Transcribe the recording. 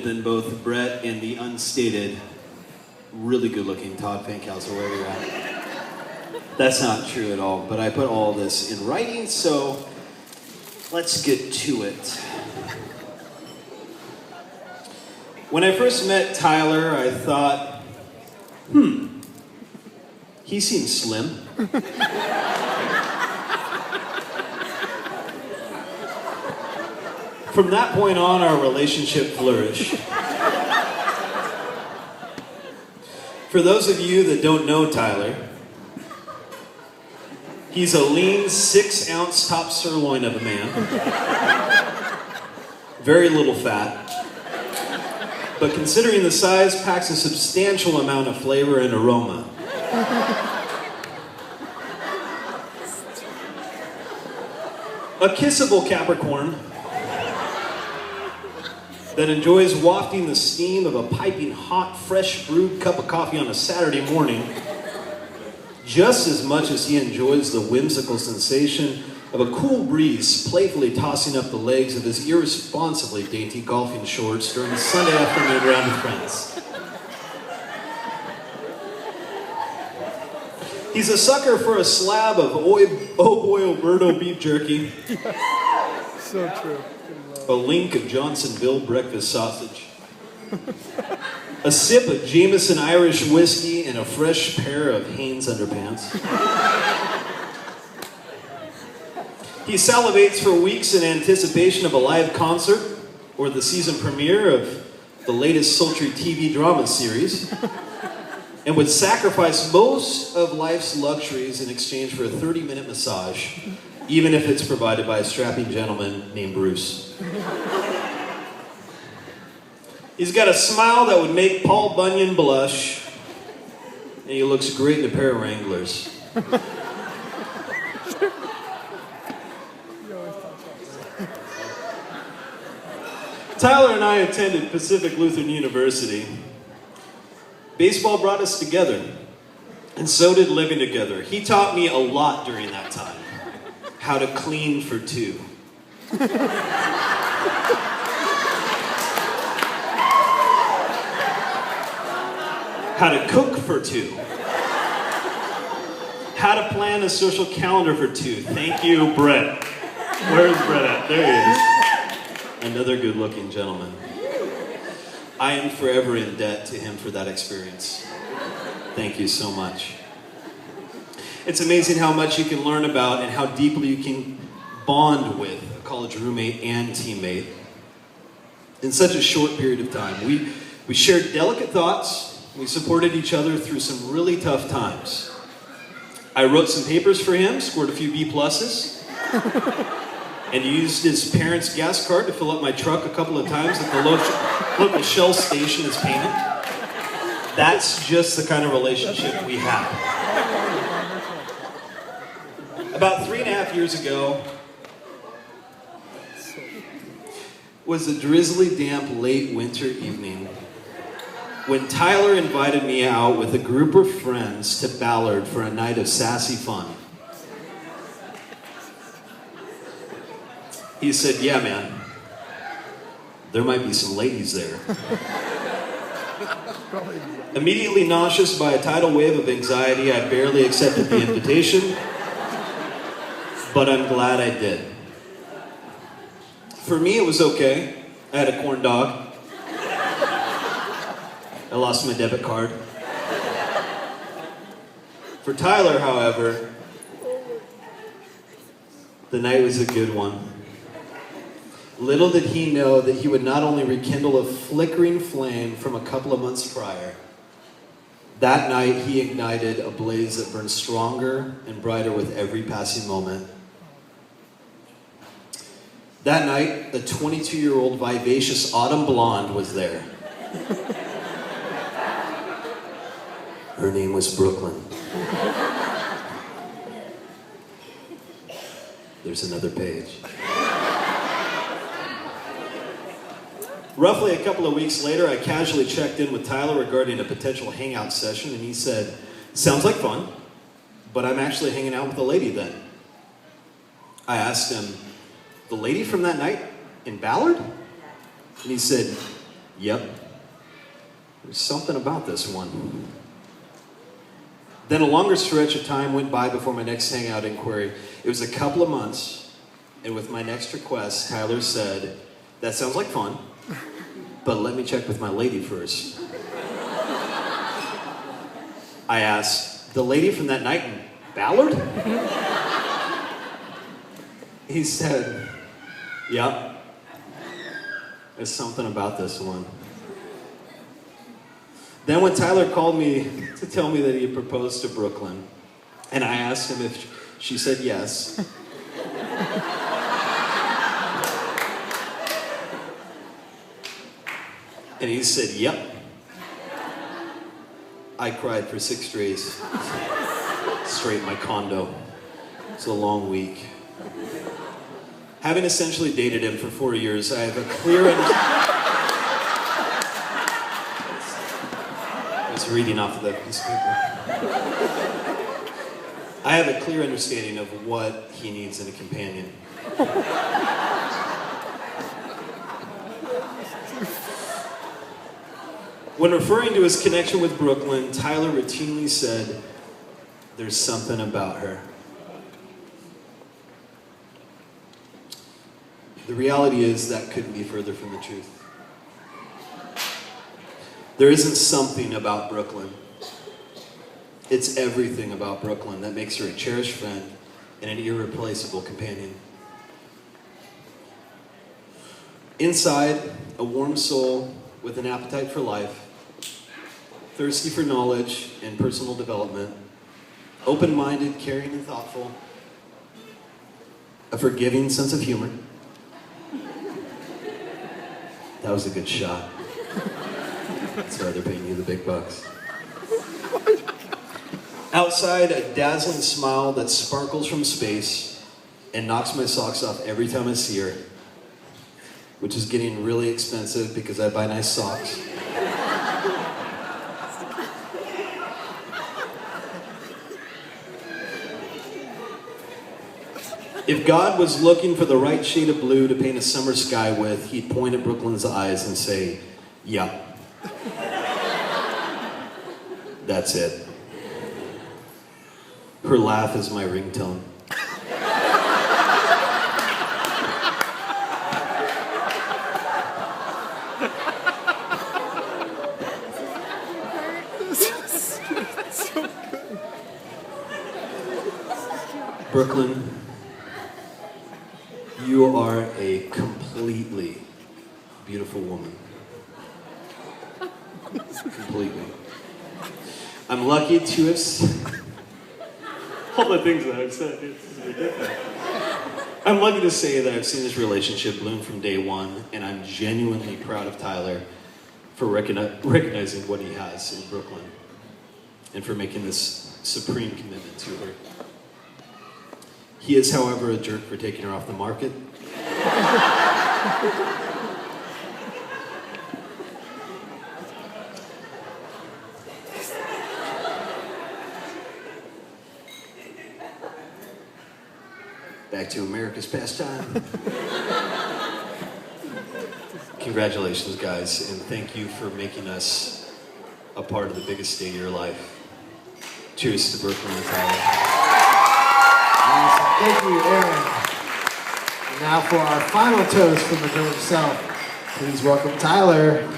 good than both Brett and the unstated, really good looking Todd Fankhauser, wherever you're at. That's not true at all, but I put all this in writing, so let's get to it. When I first met Tyler, I thought, he seems slim. From that point on, our relationship flourished. For those of you that don't know Tyler, he's a lean 6-ounce top sirloin of a man. Very little fat. But considering the size, packs a substantial amount of flavor and aroma. A kissable Capricorn that enjoys wafting the steam of a piping hot, fresh brewed cup of coffee on a Saturday morning just as much as he enjoys the whimsical sensation of a cool breeze playfully tossing up the legs of his irresponsibly dainty golfing shorts during a Sunday afternoon round with friends. He's a sucker for a slab of Oh Boy Alberto beef jerky. So true. A link of Johnsonville breakfast sausage. A sip of Jameson Irish whiskey and a fresh pair of Hanes underpants. He salivates for weeks in anticipation of a live concert or the season premiere of the latest sultry TV drama series, and would sacrifice most of life's luxuries in exchange for a 30-minute massage, even if it's provided by a strapping gentleman named Bruce. He's got a smile that would make Paul Bunyan blush, and he looks great in a pair of Wranglers. Tyler and I attended Pacific Lutheran University. Baseball brought us together, and so did living together. He taught me a lot during that time. How to clean for two. How to cook for two. How to plan a social calendar for two. Thank you, Brett. Where's Brett at? There he is. Another good-looking gentleman. I am forever in debt to him for that experience. Thank you so much. It's amazing how much you can learn about and how deeply you can bond with a college roommate and teammate in such a short period of time. We shared delicate thoughts. We supported each other through some really tough times. I wrote some papers for him, scored a few B+, and used his parents' gas card to fill up my truck a couple of times at the local Shell station as payment. That's just the kind of relationship we have. About 3.5 years ago was a drizzly, damp, late winter evening when Tyler invited me out with a group of friends to Ballard for a night of sassy fun. He said, "Yeah, man, there might be some ladies there." Immediately nauseous by a tidal wave of anxiety, I barely accepted the invitation, but I'm glad I did. For me, it was okay. I had a corn dog. I lost my debit card. For Tyler, however, the night was a good one. Little did he know that he would not only rekindle a flickering flame from a couple of months prior, that night he ignited a blaze that burned stronger and brighter with every passing moment. That night, the 22-year-old vivacious autumn blonde was there. Her name was Brooklyn. There's another page. Roughly a couple of weeks later, I casually checked in with Tyler regarding a potential hangout session, and he said, "Sounds like fun, but I'm actually hanging out with a lady then." I asked him, "The lady from that night in Ballard?" And he said, Yep. There's something about this one. Then a longer stretch of time went by before my next hangout inquiry. It was a couple of months, and with my next request, Tyler said, "That sounds like fun, but let me check with my lady first." I asked, "The lady from that night in Ballard?" He said, "Yep. There's something about this one." Then when Tyler called me to tell me that he had proposed to Brooklyn, and I asked him if she said yes, and he said, "Yep," I cried for 6 days straight in my condo. It's a long week. Having essentially dated him for 4 years, I have a clear I was reading off of that piece of paper. I have a clear understanding of what he needs in a companion. When referring to his connection with Brooklyn, Tyler routinely said, "There's something about her." The reality is that couldn't be further from the truth. There isn't something about Brooklyn. It's everything about Brooklyn that makes her a cherished friend and an irreplaceable companion. Inside, a warm soul with an appetite for life, thirsty for knowledge and personal development, open-minded, caring, and thoughtful, a forgiving sense of humor. That was a good shot. That's why they're paying you the big bucks. Outside, a dazzling smile that sparkles from space and knocks my socks off every time I see her, which is getting really expensive because I buy nice socks. If God was looking for the right shade of blue to paint a summer sky with, he'd point at Brooklyn's eyes and say, "Yeah. That's it." Her laugh is my ringtone. Brooklyn, you are a completely beautiful woman. Completely. I'm lucky to have all the things that I've said. It's ridiculous. I'm lucky to say that I've seen this relationship bloom from day one, and I'm genuinely proud of Tyler for recognizing what he has in Brooklyn and for making this supreme commitment to her. He is, however, a jerk for taking her off the market. Back to America's pastime. Congratulations, guys, and thank you for making us a part of the biggest day of your life. Cheers to Brooklyn and Tyler. Awesome. Thank you, Aaron. And now for our final toast from the villain himself, please welcome Tyler.